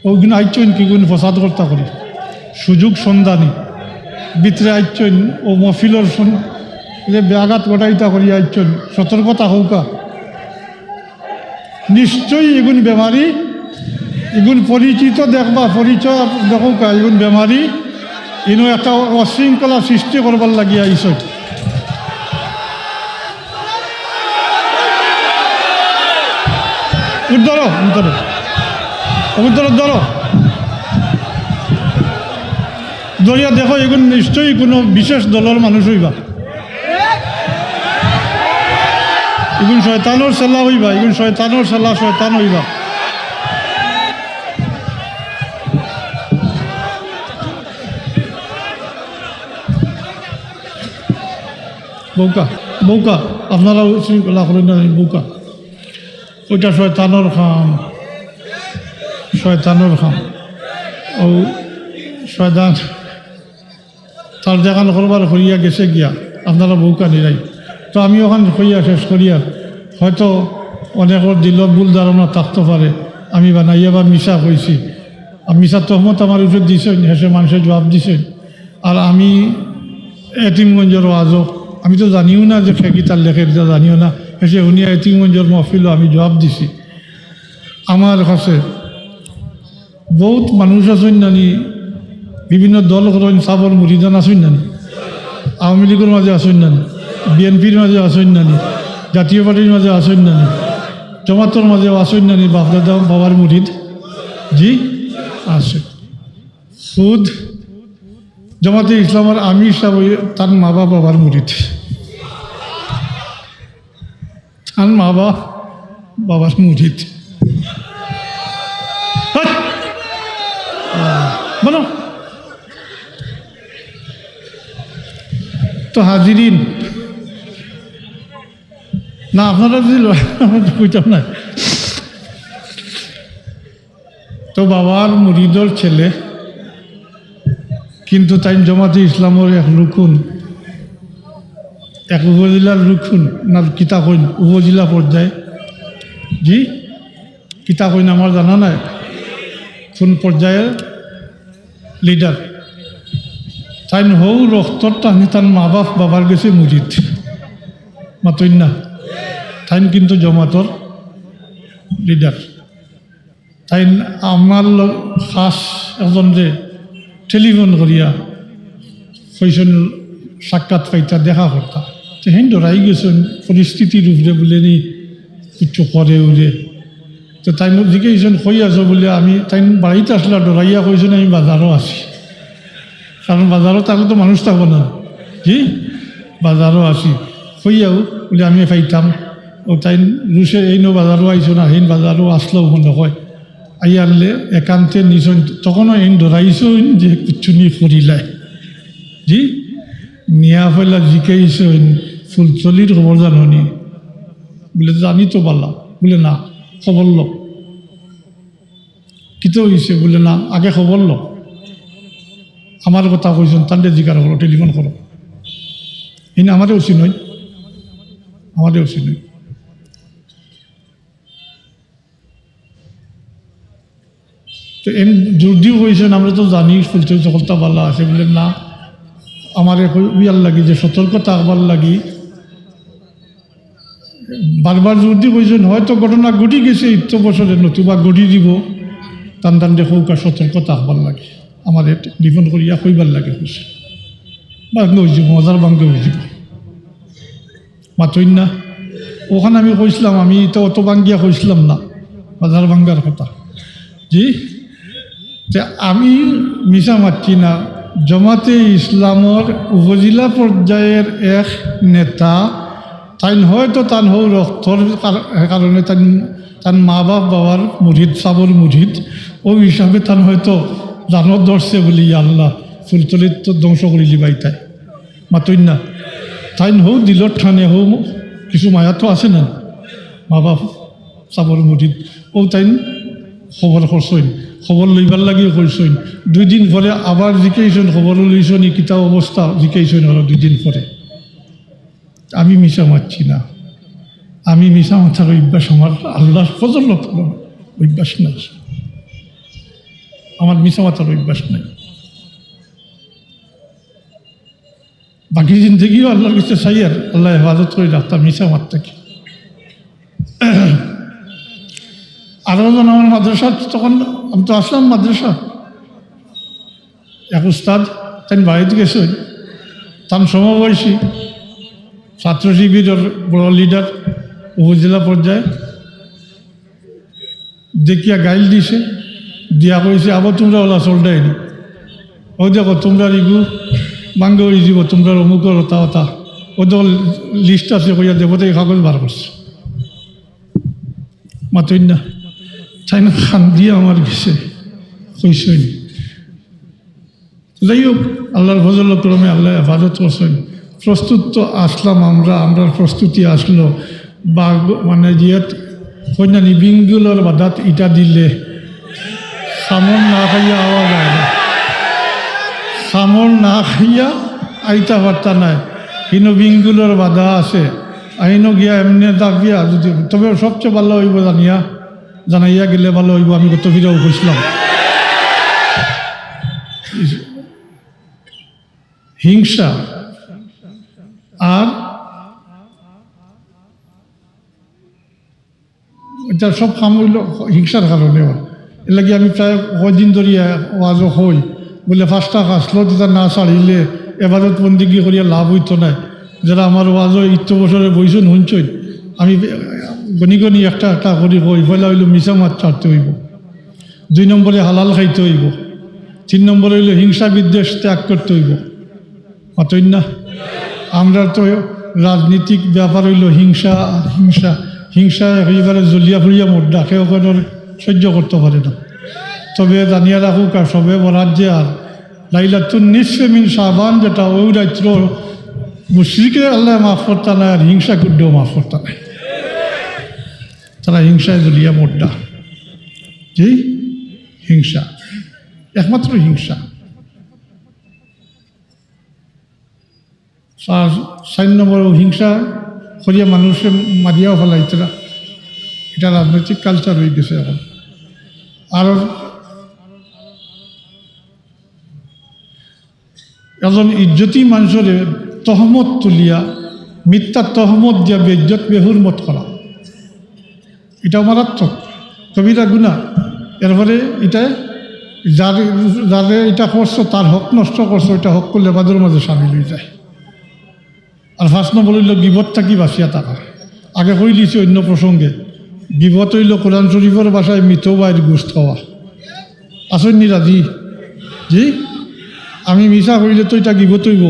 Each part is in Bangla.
ওইগুলো আইচন কিগুন ফসাদ কর্তা করি সুযোগ সন্ধানী ভিতরে আইচন ও মফিলর যে ব্যাঘাত ঘটাইতা করি আইচন সতর্কতা হৌকা নিশ্চয়ই এগুন বেমারি এগুন পরিচিত দেখবা পরিচয় দেখৌকা এগুন বেমারি ইনো একটা অশৃঙ্খলা সৃষ্টি করবার লাগিয়া আইসই উদ্ধর দরিয়া দেখো এগুন নিশ্চয়ই কোনো বিশেষ দলের মানুষ হইবা এগুন শয়তানোর সেলা হইবা এগুন শয়তানোর সেলা শয়তান হইবা বৌকা আপনারা শৃঙ্খলা করেন না বৌকা ওইটা শয়তানোর খাম ও শয়তান তার দেখান করবার হইয়া গেছে গিয়া আপনারা বৌকা নিরাই তো আমি ওখানে হইয়া শেষ করিয়া হয়তো অনেকের দিল ভুল ধারণা থাকতে পারে আমি বানাইয়া বা মিশা কইছি আর মিশা তহমত আমার উপরে দিছেন হেসে মানুষের জবাব দিছেন আর আমি এতিমগঞ্জের আজও আমি তো জানিও না যে ফেকিতার লেখের জানিও না হেসে শুনিয়া এতিমগঞ্জের মহফিলও আমি জবাব দিছি আমার কাছে বহুত মানুষ আছেন নানি বিভিন্ন দল করেন সাবর মুরিদান আছেন নানি আওয়ামী লীগের মাঝে আছেন নানি বিএনপির মাঝে আছেন নানি জাতীয় পার্টির মাঝে আছেন নানি জমাতর মাঝে আছেন নানি বাপদাদা বাবার মুরিদ জি আছে সুদ জমাতে ইসলামের আমির সাহেব তার মা বাবার মুরিদ তার মা বাবার মুরিদ বলো তো হাজিরিন না আপনারা যদি কইতাম না তো বাবার মুরিদর ছেলে কিন্তু তাই জমাতে ইসলামের এক রুকুন এক উপজেলার রুকুন না কিতা কইন উপজেলা পর্যায়ে জি কিতা কইন আমার জানা নাই কোন পর্যায়ের লিডার তাই হৌ রক্তর টানি তার মা বাবার গেছে মুরিদ মাতইন না তাই কিন্তু জমাতর লিডার তাই আমার খাস একজন যে টেলিফোন করিয়া কইসন সাক্ষাৎ পাইতা দেখা করতা তো হেন ডরাই গেছেন পরিস্থিতির উপরে বলে নি কিছু করে উড়ে তো তাই জিজ্ঞেসন কই আছো বলে আমি তাই বাড়িতে আসলে ডরাইয়া কইছেন আমি বাজারও আছি কারণ বাজারও তাহলে তো মানুষ থাকবো না জি বাজারও আসি কইয়াও বলে আমি পাইতাম ও তাই রুশে এই নো বাজারও আইছো না হেন বাজারও আসলেও মনে হয় আই আনলে একান্তে নিছন তখনও এই ডরাইছেন যে কিচ্ছু নিয়ে ফুরিলায় জি নিয়া ফেলা জিকাইছেন ফুলচলির খবর জানি বলে জানি তো পারলাম বলে না খবর লো কিতো হয়েছে বলে না আগে খবর লো আমার কথা কইছেন তান্ডে জিকার করো টেলিফোন করো ইনি আমাদের উচিত নয় আমাদের উচিত নয় তো এন যদিও কইছেন আমরা তো জানি ফুলচল সকলটা ভালো আছে বলে না আমার ইয়ার লাগি যে সতর্কতা আবার লাগি বারবার যদি কইছেন হয়তো ঘটনা ঘটি গেছে ইত্য বছরে নতুবা ঘটি দিব টান দেখৌকা সতর্কতা আবার লাগে আমাদের টেলিফোন করিয়া কইবার লাগে কইছে বাঙ্গে হয়ে যাব মজার বাঙ্গে হয়ে যাব মাতইন না ওখানে আমি কইছিলাম আমি তো অত বাঙ্গিয়া কইছিলাম না বাজার বাঙ্গার কথা জি যে আমি মিশা মারছি না জমাতে ইসলামর উপজেলা পর্যায়ের এক নেতা তাই হয়তো তান হৌ রক্তর কারণে তার মা বাবার মুরিদ সাবর মুরিদ ও হিসাবে তান হয়তো জানত ধরছে বলি আল্লাহ ফুলতলিত তো ধ্বংস করে যাবাই তাই মাতইন না তাই হৌ দিলত ঠানে হৌ কিছু মায়া তো আছে না মা বাপ সাবর মুরিদ ও তাই খবর করছইন খবর লইবার লাগিও করছইন 2 দিন পরে আবার জিকাইছেন খবরও লইছনি কিতা অবস্থা জিকাইছেন আরো 2 দিন পরে আমি মিশা মারছি না আমি মিশা মাথার অভ্যাস আমার আল্লাহর ফজল অভ্যাস নাই আমার মিছা মাতার অভ্যাস নাই। বাকি জিন্দগিও আল্লাহর কাছে চাই আর আল্লাহ হেফাজত করে রাখতাম মিছা মাত্রাকে। আরও জন আমার মাদ্রাসা, তখন আমি তো আসলাম মাদ্রাসা, এক উস্তাদ তাই বাড়িতে গেছে, তার সমবয়সী ছাত্র শিবিরের বড় লিডার উপজেলা পর্যায়ে, দেখিয়া গাইল দিছে, দিয়া কইছে আবার তোমরা ওলা চলটাইনি, ও দেখো তোমরা রিগু বাঙ্গ হয়ে যাব, তোমরা অমুকর হতা হতা, ওদের লিস্ট আছে কইয়া দেবতাই কাগজ বার করছে। মাতই না চাই না খান দিয়ে আমার গেছে কইসই। যাই হোক, আল্লাহর ফজল ক্রমে আল্লাহ হেফাজত করছেন। প্রস্তুত তো আসলাম আমরা প্রস্তুতি আসলো, বা মানে জিয়াত কন্যা নিবিঙ্গুলোর বাধাত ইটা দিলে সামর না খাইয়া আওয়া যায় না, সামর না খাইয়া আইতা বার্তা নাই, হিনো বিঙ্গুলোর বাধা আছে, আইনো গিয়া এমনি দাবিয়া যদি, তবে সবচেয়ে ভালো হইব জানাইয়া গেলে ভালো হইব। আমি কত ফিরেও বুঝলাম হিংসা আর এটা সব কাম হইল হিংসার কারণে। এর লাগে আমি প্রায় কদিন ধরিয়া ওয়াজও হই বলে 5টা কাজলো যেটা না ছাড়িলে এবারত বন্দিগি করিয়া লাভ হইতো না। যারা আমার ওয়াজও 8 বছরে বইছেন শুনছই, আমি গনি একটা করি কই, পয়লা হইল মিছা মাছ ছাড়তে হইব, 2 নম্বরে হালাল খাইতে হইব, 3 নম্বরে হইল হিংসা বিদ্বেষ ত্যাগ করতে হইব। অতই না আমরা তো রাজনীতিক ব্যাপার হইল হিংসা আর হিংসা, হিংসা একেবারে জলিয়া ফুলিয়া মোড্ডা, কেউ কেন সহ্য করতে পারে না। তবে জানিয়া রাখুক আর সবে বলার যে আর লাইলাতুন নিসফে মিন শাবান, যেটা ওই রাত্র মুশরিকের আল্লাহ মাফ করতে নাই আর হিংসা কুড্ডেও মাফ করতে নাই, তারা হিংসায় জলিয়া মোড্ডা। জি হিংসা, একমাত্র হিংসা। 4 নম্বর হিংসা করিয়া মানুষে মারিয়াও ফেলাইতেরা, এটা রাজনৈতিক কালচার হয়ে গেছে এখন। আর এজন ইজ্জতি মানুষের তহমত তুলিয়া, মিথ্যা তহমত দিয়া বেজ্জত বেহুরমত করা, এটা মারাত্মক কবিরা গুনাহ। এরপরে এটা যারে এটা করছো তার হক নষ্ট করছো, এটা হক করলে বাদের মাঝে সামিল হয়ে যায়। আর 5 নম্বর হইল গিবত থাকি বাঁচিয়া থাকা। আগে কই দিছি অন্য প্রসঙ্গে, গিবত হইল কোরআন শরীফের ভাষায় মৃত বাইর গোস্ত হওয়া। আসেননি রাজি? জি, আমি মিছা কইলে তো এটা গিবত হইব।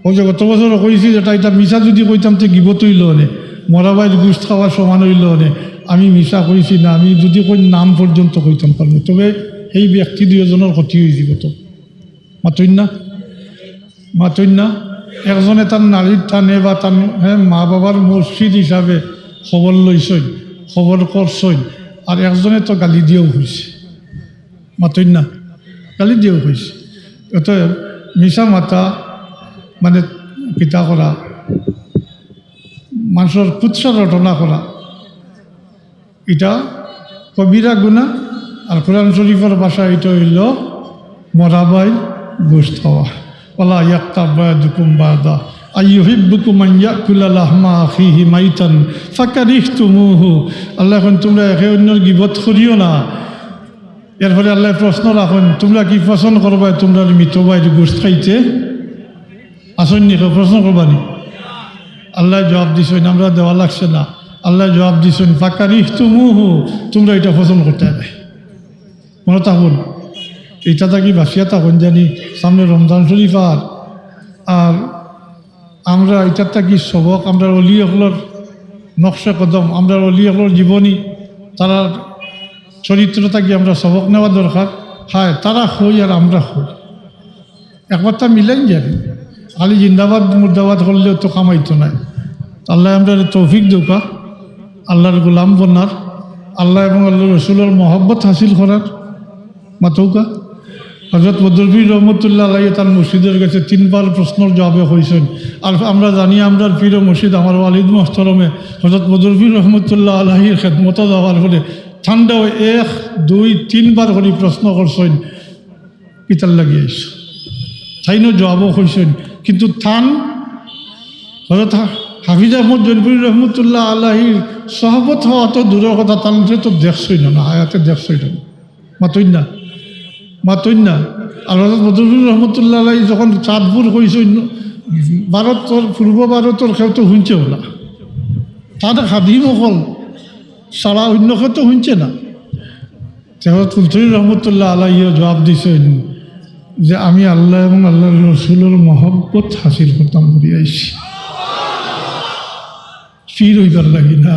ওই যে গত বছর কইছি যেটা, এটা মিছা যদি কইতাম তো গিবত হইল নে, মরা বাইর গোস্ত খাওয়ার সমান হইল নে। আমি মিছা কইছি না, আমি যদি কই নাম পর্যন্ত কইতাম পারবো, তবে এই ব্যক্তি 2জনের ক্ষতি হয়ে যাব। তো মাতই না একজনে তার নারীর টানে বা তার মা বাবার মসজিদ হিসাবে খবর লইছই, খবর করছই, আর একজনে তো গালি দিয়েও হয়েছে। মাতই না গালি দিয়েও হয়েছে। অতএব মিছা মাতা মানে পিতা করা, মানুষের কুৎসা রটনা করা, এটা কবিরা গুনাহ। আর কোরআন শরীফের ভাষা এটা হইল মরাবাই গোশত হওয়া। ওয়ালা ইয়াক্তাব বা'দুকুম বা'দা আইয়ুহিব্বুকুম মান ইয়াকুলা লাহমা আখিহি মাইতান ফাকারিহতুমুহু। আল্লাহ এখন তোমরা একে অন্যের গিবত করিও না। এরপরে আল্লাহ প্রশ্ন রাখেন, তোমরা কি পছন্দ করবা তোমরা মৃত বাইর গোশত খাইতে? আসেননি প্রশ্ন করবানি? আল্লাহ জবাব দিছেন, আমরা দেওয়া লাগছে না। আল্লাহ জবাব দিছেন ফাকারিহতুমুহু, তোমরা এটা পছন্দ করতে হবে। মনে থাকুন, এটা থাকি বাসিয়া থাকুন, জানি সামনে রমজান শরীফ। আর আমরা এটার থাকি সবক, আমরা অলি হকলর নকশা কদম, আমরা অলি হকলর জীবনী, তারা চরিত্র থাকি আমরা সবক নেওয়া দরকার। হ্যাঁ, তারা হই আর আমরা হই, একবারটা মিলেন যাবে। খালি জিন্দাবাদ মুর্দাবাদ করলেও তো কামাইতো নাই। আল্লাহ আমরা তৌফিক দৌকা, আল্লাহর গোলাম বনার, আল্লাহ এবং আল্লাহ রসুলের মহব্বত হাসিল করার মাতৌকা। হজরত বদরুদ্দিন রহমতুল্লাহ আলাইহি তার মসজিদের কাছে 3বার প্রশ্নের জবাবে হয়েছেন। আর আমরা জানি আমরা পীর মসজিদ আমার ওয়ালিদ মোহতরমে হজরত বদরুদ্দিন রহমতুল্লাহ আলাইহির খেদমত যাওয়ার ফলে ঠান্ডাও 1, 2, 3 বার করে প্রশ্ন করছেন কিতার লাগিয়েছ তাইনো জবাবও কইছেন কিন্তু থান হযরত হাফিজ আহমদ জনপুরি রহমতুল্লাহ আলাইহির সহবত হওয়া তো দূরের কথা তানছে তো দেখছই না হায়াতে দেখছই না মাতই না আর হযরত বদরুল রহমতুল্লাহ আলাইহি যখন চাঁদপুর হয়েছেন ভারতের পূর্ব ভারতের কেউ তো শুনছেও না তাদের খাদিম হল সারা অন্য কেউ তো শুনছে না হযরত ফুলতরি রহমতুল্লাহ আলাইহিও জবাব দিয়েছেন যে আমি আল্লাহ এবং আল্লাহর রসুলের মহব্বত হাসিল করতাম মরি আইছি ফির হইবার লাগি না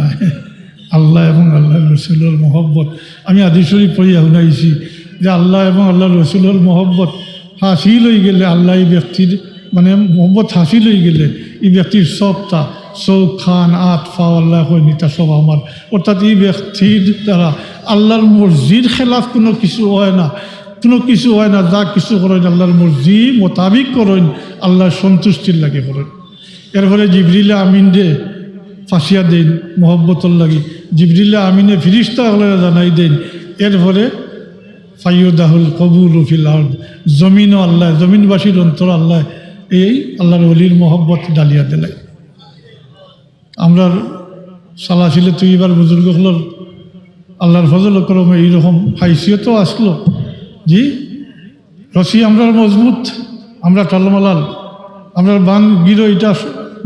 আল্লাহ এবং আল্লাহর রসুলের মহব্বত আমি হাদিস শরীফ পড়িয়া শুনাইছি যে আল্লাহ এবং আল্লাহর রসুলের মহব্বত হাসিল হয়ে গেলে আল্লাহ এই ব্যক্তির মানে মহব্বত হাসিল হয়ে গেলে এই ব্যক্তির সবটা চোখ খান আত ফা আল্লাহ কই নিতা সব আমার অর্থাৎ এই ব্যক্তির দ্বারা আল্লাহর মর্জির খেলাফ কোনো কিছু হয় না যা কিছু করেন আল্লাহর মর্জি মোতাবিক করেন আল্লাহর সন্তুষ্টির লাগে করেন এরপরে জিবরিলে আমিন দে ফাঁসিয়া দেন মোহব্বতর লাগি জিবরিলে আমিনে ফিরিস্তা হলে জানাই দেন এরপরে ফাইয়ুদাহুল কবুল ফিল আরদ জমিনও আল্লাহ জমিনবাসীর অন্তর আল্লাহ এই আল্লাহর ওলির মোহব্বত ডালিয়া দিলাই আমরা সালা ছিলে তুই এবার বুজুর্গ হলোর আল্লাহর ফজল করমে এইরকম হাইসিয়তও আসলো জি রশি আমরা মজবুত আমরা টলমালাল আমরা বান গিরো এটা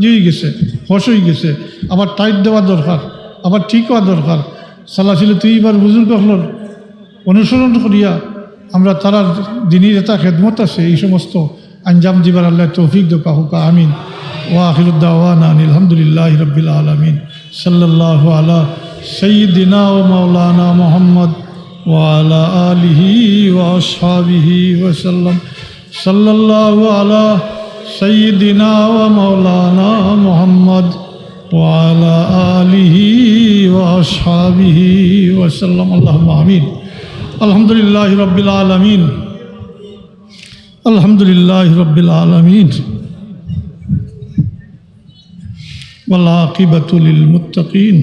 হয়ে গেছে ফস হয়ে গেছে আবার টাইট দেওয়া দরকার আবার ঠিক হওয়া দরকার সালা ছিল তুই এবার বুজুর্গ হলোর অনুসরণ করিয়া আমরা তারা দিনের এটা খেদমত আছে এই সমস্ত আঞ্জাম দিবার আল্লাহ তৌফিক দোকা হুকা আমিন ওয়া আখিরুদ্দাওয়ানা আলহামদুলিল্লাহি রাব্বিল আলামিন সাল্লাল্লাহু আলা সাইয়্যিদিনা ওয়া মাওলানা মুহাম্মদ وعلى آله وأصحابه وسلم صلى الله على سيدنا ومولانا محمد وعلى آله وأصحابه وسلم اللهم آمين الحمد لله رب العالمين الحمد لله رب العالمين والعاقبة للمتقين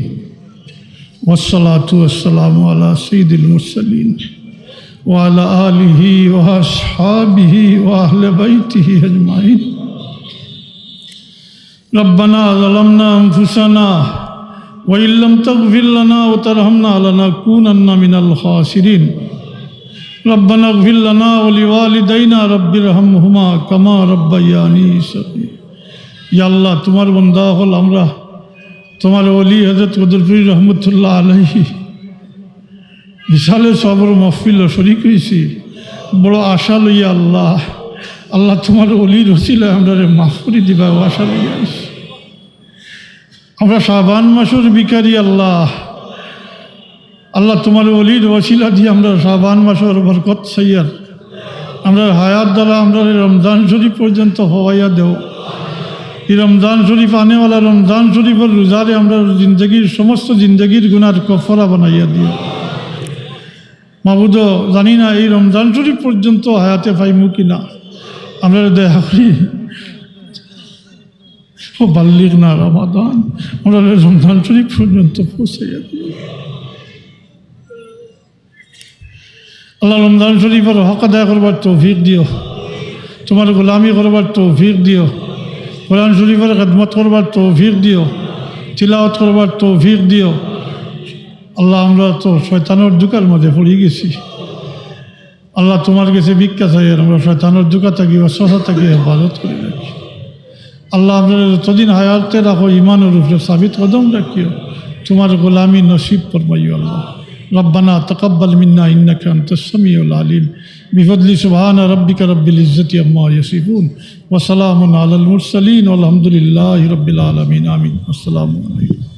والصلاة والسلام على سيد المرسلين وعلى آله وأصحابه وأهل بيته أجمعين ربنا ظلمنا أنفسنا وإن لم تغفر لنا وترحمنا لنكونن من الخاسرين ربنا اغفر لنا ولوالدينا رب ارحمهما كما ربياني صغيرا يا الله তোমার বান্দা হল আমরা তোমার ওলি হযরত বদরপুরি রহমতুল্লাহ আলাইহি বিশালে সবর মহফিল শরীক হয়েছি বড় আশা লইয়া আল্লাহ তোমার ওলির ওসিলায় আমরা মাফ করে দিবা আশা লইয়া আমরা শাবান মাসের বিকারী আল্লাহ তোমার ওলির ওসিলা দিয়ে আমরা শাবান মাসের বরকত চাইয়ার আমরা হায়াত দ্বারা আমরা রমজান শরীফ পর্যন্ত হওয়াইয়া দেও এই রমজান শরীফ আনেওয়ালা রমজান শরীফের রোজারে আমরা সমস্ত জিন্দগির গুনার কফরা বানাইয়া দিও মাবুদ জানি না এই রমজান শরীফ পর্যন্ত হায়াতে পাইমু কিনা আমরা দেখা করি ও বাল্লিক না রমাদান আমরা রমজান শরীফ পর্যন্ত পৌঁছাইয়া দিও আল্লাহ রমজান শরীফের হক আদায় করবার তৌফিক দিও তোমার গোলামি করবার তৌফিক দিও কোরআন শরীফের খেদমত করবার তৌফিক দিও তিলাওয়াত করবার তৌফিক দিও আল্লাহ আমরা তো শয়তানের দুকার মধ্যে পড়ে গেছি আল্লাহ তোমার কাছে ভিক্ষা চাই আর আমরা শয়তানের দুকা থাকি অশ্বাসা থাকি হেফাজত করে রাখি আল্লাহ আমরা যতদিন হায়াতে রাখো ইমানের উপরে সাবিত কদম রাখিও তোমার গোলামি নসিব ফরমাইও আল্লাহ ربنا تقبل منا إنك أنت السميع العليم بفضل سبحان ربك رب العزة عما يصفون وسلام على المرسلين والحمد لله رب العالمين آمين السلام عليكم